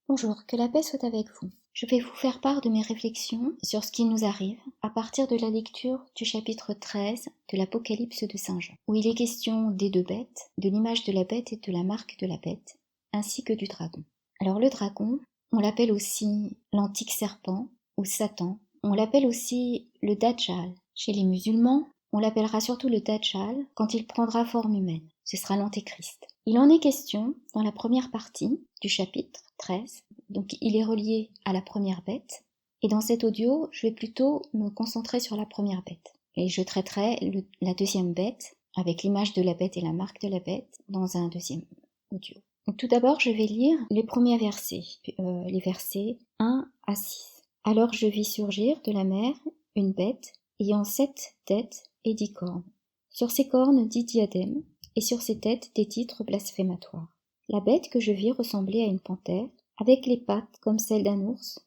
Bonjour, que la paix soit avec vous. Je vais vous faire part de mes réflexions sur ce qui nous arrive à partir de la lecture du chapitre 13 de l'Apocalypse de Saint Jean, où il est question des deux bêtes, de l'image de la bête et de la marque de la bête, ainsi que du dragon. Alors le dragon, on l'appelle aussi l'antique serpent ou Satan, on l'appelle aussi le Dajjal. Chez les musulmans, on l'appellera surtout le Dajjal quand il prendra forme humaine. Ce sera l'antéchrist. Il en est question dans la première partie du chapitre 13, donc il est relié à la première bête, et dans cet audio, je vais plutôt me concentrer sur la première bête. Et je traiterai la deuxième bête, avec l'image de la bête et la marque de la bête, dans un deuxième audio. Donc, tout d'abord, je vais lire les premiers versets, les versets 1 à 6. Alors je vis surgir de la mer une bête ayant 7 têtes et 10 cornes. Sur ses cornes 10 diadèmes, et sur ses têtes des titres blasphématoires. La bête que je vis ressemblait à une panthère, avec les pattes comme celles d'un ours,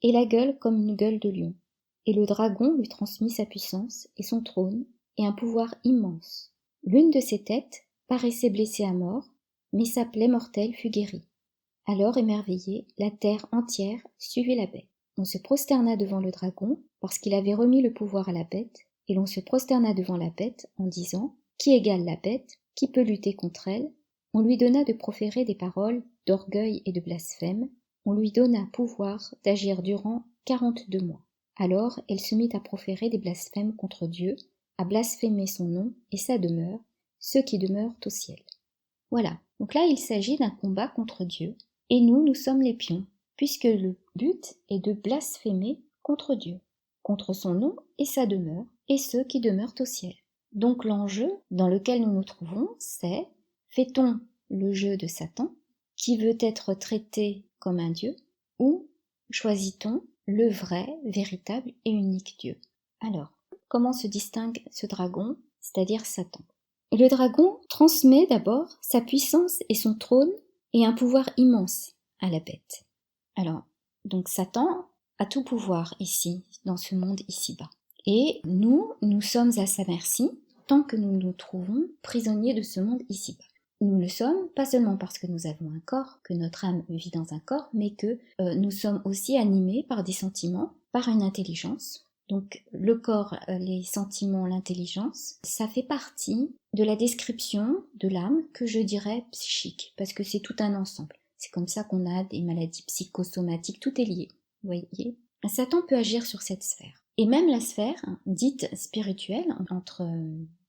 et la gueule comme une gueule de lion. Et le dragon lui transmit sa puissance et son trône, et un pouvoir immense. L'une de ses têtes paraissait blessée à mort, mais sa plaie mortelle fut guérie. Alors, émerveillée, la terre entière suivit la bête. On se prosterna devant le dragon, parce qu'il avait remis le pouvoir à la bête, et l'on se prosterna devant la bête, en disant « Qui égale la bête ? Qui peut lutter contre elle ?» On lui donna de proférer des paroles d'orgueil et de blasphème, on lui donna pouvoir d'agir durant 42 mois. Alors elle se mit à proférer des blasphèmes contre Dieu, à blasphémer son nom et sa demeure, ceux qui demeurent au ciel. Voilà, donc là il s'agit d'un combat contre Dieu, et nous sommes les pions, puisque le but est de blasphémer contre Dieu, contre son nom et sa demeure, et ceux qui demeurent au ciel. Donc l'enjeu dans lequel nous nous trouvons, c'est fait-on le jeu de Satan, qui veut être traité comme un dieu, ou choisit-on le vrai, véritable et unique Dieu? Alors, comment se distingue ce dragon, c'est-à-dire Satan? Le dragon transmet d'abord sa puissance et son trône et un pouvoir immense à la bête. Alors, donc Satan a tout pouvoir ici, dans ce monde ici-bas. Et nous sommes à sa merci tant que nous nous trouvons prisonniers de ce monde ici-bas. Nous le sommes, pas seulement parce que nous avons un corps, que notre âme vit dans un corps, mais que nous sommes aussi animés par des sentiments, par une intelligence. Donc le corps, les sentiments, l'intelligence, ça fait partie de la description de l'âme que je dirais psychique, parce que c'est tout un ensemble. C'est comme ça qu'on a des maladies psychosomatiques, tout est lié, vous voyez. Satan peut agir sur cette sphère. Et même la sphère, dite spirituelle, entre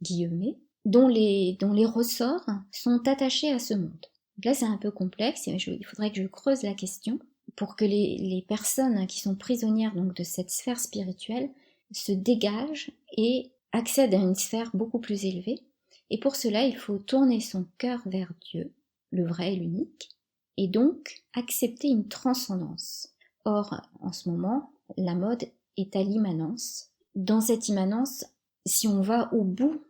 guillemets, dont les ressorts sont attachés à ce monde. Donc là, c'est un peu complexe, il faudrait que je creuse la question pour que les personnes qui sont prisonnières donc, de cette sphère spirituelle se dégagent et accèdent à une sphère beaucoup plus élevée. Et pour cela, il faut tourner son cœur vers Dieu, le vrai et l'unique, et donc accepter une transcendance. Or, en ce moment, la mode est à l'immanence. Dans cette immanence, si on va au bout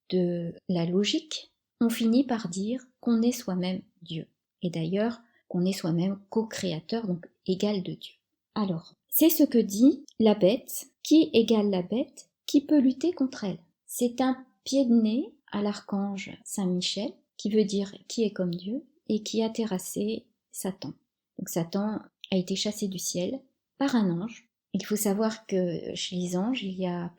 de la logique, on finit par dire qu'on est soi-même Dieu. Et d'ailleurs, qu'on est soi-même co-créateur, donc égal de Dieu. Alors, c'est ce que dit la bête. Qui égale la bête? Qui peut lutter contre elle? C'est un pied de nez à l'archange Saint-Michel, qui veut dire qui est comme Dieu, et qui a terrassé Satan. Donc Satan a été chassé du ciel par un ange. Il faut savoir que chez les anges, il y a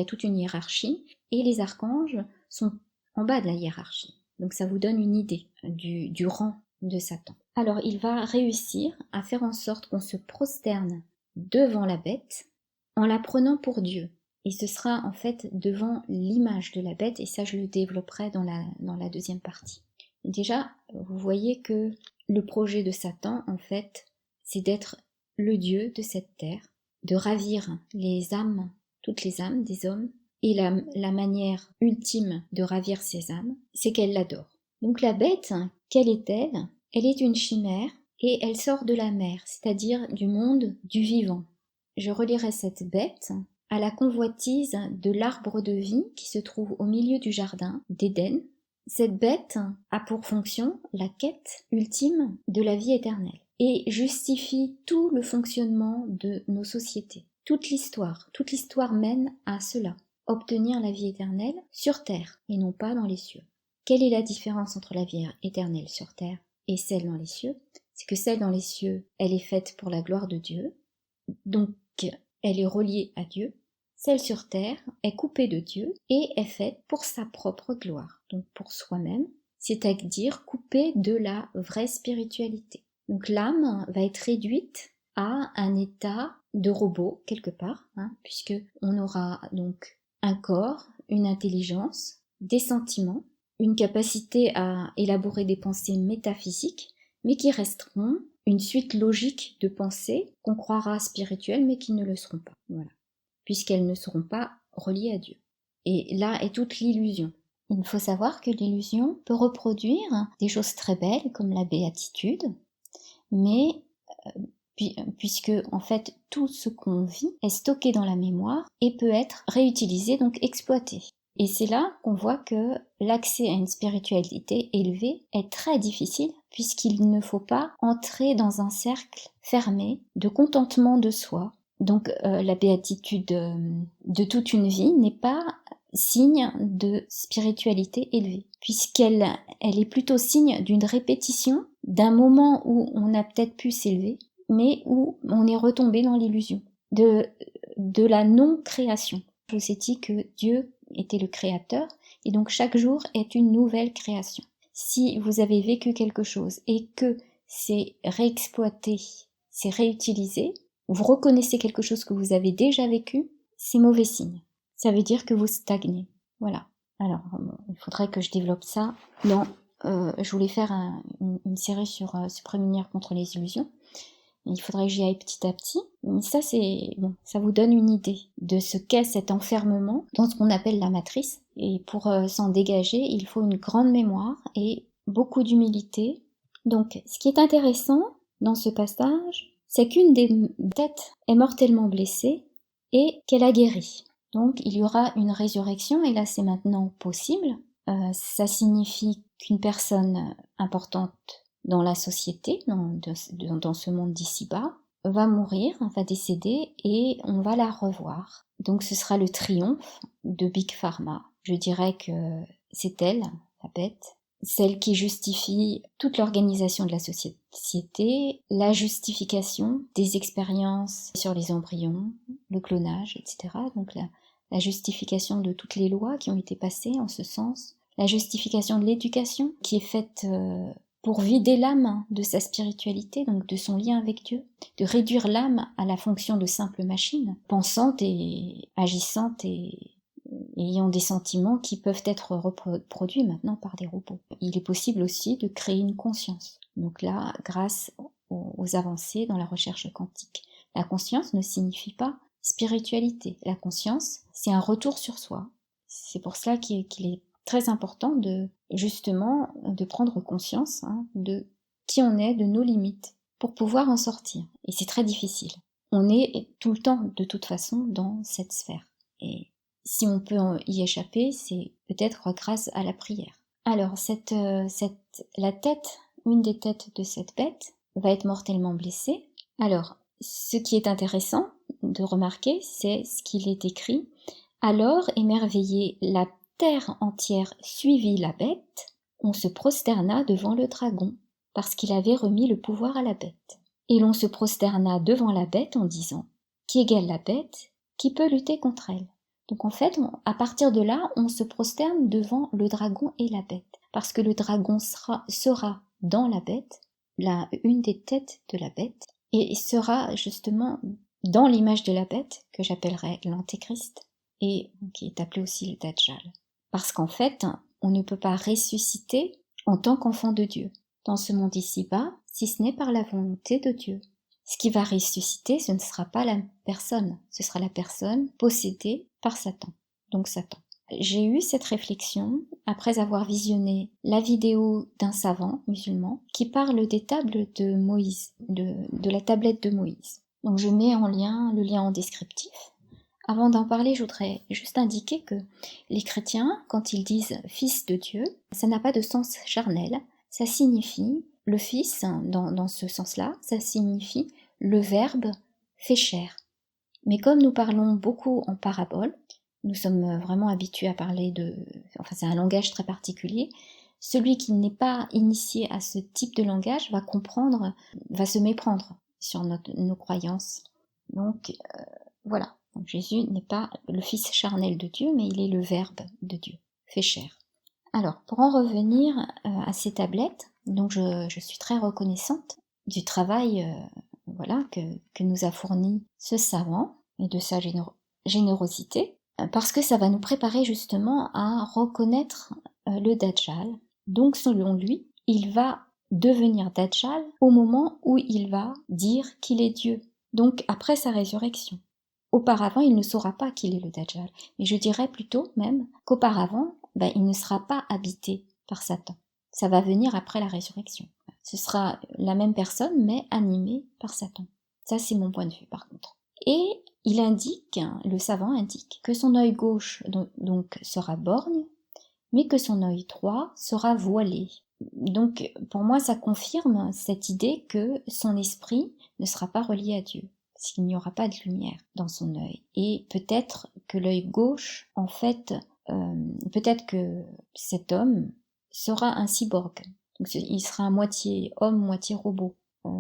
toute une hiérarchie, et les archanges sont en bas de la hiérarchie. Donc ça vous donne une idée du rang de Satan. Alors il va réussir à faire en sorte qu'on se prosterne devant la bête en la prenant pour Dieu. Et ce sera en fait devant l'image de la bête, et ça je le développerai dans la deuxième partie. Déjà, vous voyez que le projet de Satan, en fait, c'est d'être le Dieu de cette terre, de ravir les âmes, toutes les âmes des hommes, et la manière ultime de ravir ces âmes, c'est qu'elle l'adore. Donc la bête, quelle est-elle? Elle est une chimère, et elle sort de la mer, c'est-à-dire du monde du vivant. Je relierai cette bête à la convoitise de l'arbre de vie qui se trouve au milieu du jardin d'Éden. Cette bête a pour fonction la quête ultime de la vie éternelle et justifie tout le fonctionnement de nos sociétés. Toute l'histoire mène à cela, obtenir la vie éternelle sur terre et non pas dans les cieux. Quelle est la différence entre la vie éternelle sur terre et celle dans les cieux? c'est que celle dans les cieux, elle est faite pour la gloire de Dieu, donc elle est reliée à Dieu. Celle sur terre est coupée de Dieu et est faite pour sa propre gloire, donc pour soi-même, c'est-à-dire coupée de la vraie spiritualité. Donc l'âme va être réduite à un état de robot quelque part, puisque on aura donc un corps, une intelligence, des sentiments, une capacité à élaborer des pensées métaphysiques, mais qui resteront une suite logique de pensées qu'on croira spirituelles, mais qui ne le seront pas. Voilà. Puisqu'elles ne seront pas reliées à Dieu. Et là est toute l'illusion. Il faut savoir que l'illusion peut reproduire des choses très belles comme la béatitude, mais puisque en fait tout ce qu'on vit est stocké dans la mémoire et peut être réutilisé, donc exploité. Et c'est là qu'on voit que l'accès à une spiritualité élevée est très difficile puisqu'il ne faut pas entrer dans un cercle fermé de contentement de soi. Donc la béatitude de toute une vie n'est pas signe de spiritualité élevée, puisqu'elle est plutôt signe d'une répétition d'un moment où on a peut-être pu s'élever, mais où on est retombé dans l'illusion de la non-création. Je vous ai dit que Dieu était le créateur, et donc chaque jour est une nouvelle création. Si vous avez vécu quelque chose et que c'est réexploité, c'est réutilisé, vous reconnaissez quelque chose que vous avez déjà vécu, c'est mauvais signe. Ça veut dire que vous stagnez. Voilà. Alors, il faudrait que je développe ça dans... je voulais faire une série sur se prémunir contre les illusions. Il faudrait que j'y aille petit à petit. Mais ça, ça vous donne une idée de ce qu'est cet enfermement dans ce qu'on appelle la matrice. Et pour s'en dégager, il faut une grande mémoire et beaucoup d'humilité. Donc, ce qui est intéressant dans ce passage, c'est qu'une des têtes est mortellement blessée et qu'elle a guéri. Donc, il y aura une résurrection et là, c'est maintenant possible. Ça signifie qu'une personne importante dans la société, dans ce monde d'ici-bas, va mourir, va décéder et on va la revoir. Donc ce sera le triomphe de Big Pharma. Je dirais que c'est elle, la bête, celle qui justifie toute l'organisation de la société, la justification des expériences sur les embryons, le clonage, etc. Donc la justification de toutes les lois qui ont été passées en ce sens, la justification de l'éducation qui est faite pour vider l'âme de sa spiritualité, donc de son lien avec Dieu, de réduire l'âme à la fonction de simple machine, pensante et agissante et ayant des sentiments qui peuvent être reproduits maintenant par des robots. Il est possible aussi de créer une conscience. Donc là, grâce aux avancées dans la recherche quantique. La conscience ne signifie pas spiritualité. La conscience, c'est un retour sur soi. C'est pour cela qu'il est très important de prendre conscience de qui on est, de nos limites, pour pouvoir en sortir. Et c'est très difficile. On est tout le temps, de toute façon, dans cette sphère. Et si on peut y échapper, c'est peut-être grâce à la prière. Alors, la tête, une des têtes de cette bête, va être mortellement blessée. Alors, ce qui est intéressant de remarquer, c'est ce qu'il est écrit. Alors, émerveillée, la terre entière suivit la bête, on se prosterna devant le dragon, parce qu'il avait remis le pouvoir à la bête. Et l'on se prosterna devant la bête en disant, qui égale la bête, qui peut lutter contre elle? Donc en fait, à partir de là, on se prosterne devant le dragon et la bête, parce que le dragon sera dans la bête, une des têtes de la bête, et sera justement dans l'image de la bête, que j'appellerais l'antéchrist, et qui est appelé aussi le Dajjal. Parce qu'en fait, on ne peut pas ressusciter en tant qu'enfant de Dieu dans ce monde ici-bas, si ce n'est par la volonté de Dieu. Ce qui va ressusciter, ce ne sera pas la personne, ce sera la personne possédée par Satan, donc Satan. J'ai eu cette réflexion après avoir visionné la vidéo d'un savant musulman qui parle des tables de Moïse, de la tablette de Moïse. Donc je mets le lien en descriptif. Avant d'en parler, je voudrais juste indiquer que les chrétiens, quand ils disent « fils de Dieu », ça n'a pas de sens charnel. Ça signifie, le fils, dans ce sens-là, ça signifie le verbe fait chair. Mais comme nous parlons beaucoup en parabole, nous sommes vraiment habitués à parler c'est un langage très particulier, celui qui n'est pas initié à ce type de langage va se méprendre sur nos croyances. Donc voilà, donc Jésus n'est pas le Fils charnel de Dieu, mais il est le Verbe de Dieu, fait chair. Alors, pour en revenir à ces tablettes, donc je suis très reconnaissante du travail que nous a fourni ce savant et de sa générosité, parce que ça va nous préparer justement à reconnaître le Dajjal. Donc selon lui, il va devenir Dajjal au moment où il va dire qu'il est Dieu, donc après sa résurrection. Auparavant, il ne saura pas qu'il est le Dajjal, mais je dirais plutôt même qu'auparavant, il ne sera pas habité par Satan. Ça va venir après la résurrection. Ce sera la même personne, mais animée par Satan. Ça, c'est mon point de vue, par contre. Et le savant indique, que son œil gauche donc sera borgne, mais que son œil droit sera voilé. Donc, pour moi, ça confirme cette idée que son esprit ne sera pas relié à Dieu, s'il n'y aura pas de lumière dans son œil. Et peut-être que l'œil gauche, en fait, peut-être que cet homme sera un cyborg. Donc, il sera à moitié homme, moitié robot.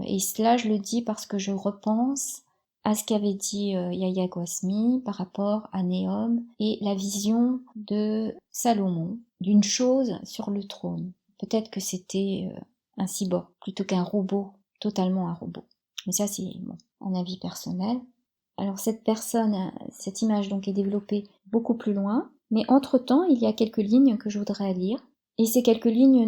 Et cela, je le dis parce que je repense à ce qu'avait dit Yahya Khwarizmi par rapport à Néom et la vision de Salomon d'une chose sur le trône. Peut-être que c'était un cyborg plutôt qu'un robot, totalement un robot. Mais ça, c'est un avis personnel. Alors cette image donc est développée beaucoup plus loin, mais entre-temps, il y a quelques lignes que je voudrais lire. Et ces quelques lignes